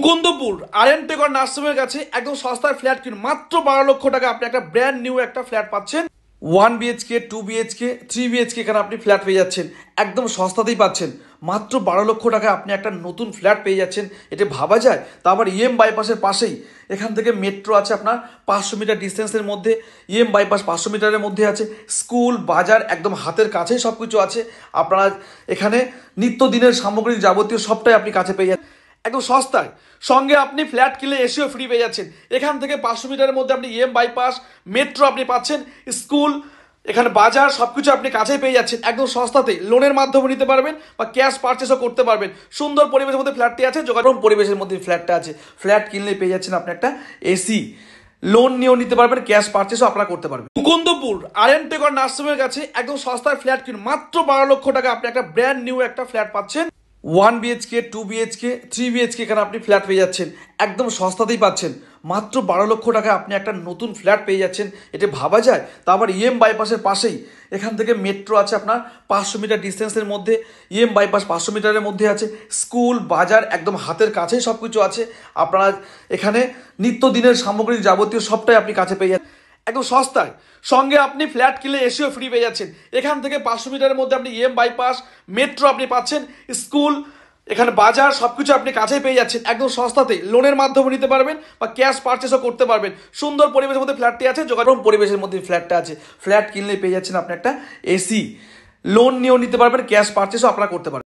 Mukundapur R টেকর নার্সিংয়ের কাছে একদম সস্তায় ফ্ল্যাট কিনুন। মাত্র 12 লক্ষ টাকা আপনি একটা ব্র্যান্ড নিউ একটা ফ্ল্যাট পাচ্ছেন। 1 BHK 2 BHK 3 BHK এখানে আপনি ফ্ল্যাট পেয়ে যাচ্ছেন, একদম সস্তাতেই পাচ্ছেন। মাত্র 12 লক্ষ টাকা আপনি একটা নতুন ফ্ল্যাট পেয়ে যাচ্ছেন, এটা ভাবা যায়? তা আবার ইএম বাইপাসের পাশেই, এখান থেকে মেট্রো আছে আপনার 500 মিটার ডিস্টেন্সের মধ্যে, ইএম বাইপাস 500 মিটারের মধ্যে আছে, স্কুল বাজার একদম হাতের কাছেই সব কিছু আছে। আপনারা এখানে নিত্যদিনের সামগ্রী যাবতীয় সবটাই আপনি কাছে পেয়ে যাচ্ছেন একদম সস্তায়। সঙ্গে আপনি ফ্ল্যাট কিনলে এসিও ফ্রি পেয়ে যাচ্ছেন। এখান থেকে 500 মিটারের মধ্যে আপনি ইএম বাইপাস, মেট্রো আপনি পাচ্ছেন, স্কুল, এখানে বাজার সবকিছু আপনি কাছেই পেয়ে যাচ্ছেন একদম সস্তাতেই। লোনের মাধ্যমে নিতে পারবেন বা ক্যাশ পারচেসও করতে পারবেন। সুন্দর পরিবেশের মধ্যে ফ্ল্যাটটি আছে, যোগাযোগ পরিবেশের মধ্যে ফ্ল্যাটটা আছে। ফ্ল্যাট কিনলেই পেয়ে যাচ্ছেন আপনি একটা এসি, লোন নিয়েও নিতে পারবেন, ক্যাশ পারচেসও আপনারা করতে পারবেন। মুকুন্দপুর আরএন টেকর নার্সিংয়ের কাছে একদম সস্তায় ফ্ল্যাট কিনুন। মাত্র 12 লক্ষ টাকা আপনি একটা ব্র্যান্ড নিউ একটা ফ্ল্যাট পাচ্ছেন। 1 BHK 2 BHK 3 BHK এখানে আপনি ফ্ল্যাট পেয়ে যাচ্ছেন, একদম সস্তাতেই পাচ্ছেন। মাত্র 12 লক্ষ টাকা আপনি একটা নতুন ফ্ল্যাট পেয়ে যাচ্ছেন, এটা ভাবা যায়? তা আবার ইএম বাইপাসের পাশেই, এখান থেকে মেট্রো আছে আপনার 500 মিটার ডিস্টেন্সের মধ্যে, ইএম বাইপাস 500 মিটারের মধ্যে আছে, স্কুল বাজার একদম হাতের কাছেই সব কিছু আছে। আপনারা এখানে নিত্যদিনের সামগ্রী যাবতীয় সবটাই আপনি কাছে পেয়ে যাচ্ছেন একদম সস্তায়। সঙ্গে আপনি ফ্ল্যাট কিনলে এসিও ফ্রি পেয়ে যাচ্ছেন। এখান থেকে 500 মিটারের মধ্যে আপনি ইএম বাইপাস, মেট্রো আপনি পাচ্ছেন, স্কুল, এখানে বাজার সবকিছু আপনি কাছেই পেয়ে যাচ্ছেন একদম সস্তাতেই। লোনের মাধ্যমে নিতে পারবেন বা ক্যাশ পারচেসও করতে পারবেন। সুন্দর পরিবেশের মধ্যে ফ্ল্যাটটি আছে, যোগাযোগ পরিবেশের মধ্যে ফ্ল্যাটটা আছে। ফ্ল্যাট কিনলেই পেয়ে যাচ্ছেন আপনি একটা এসি, লোন নিয়েও নিতে পারবেন, ক্যাশ পারচেসও আপনারা করতে পারবেন।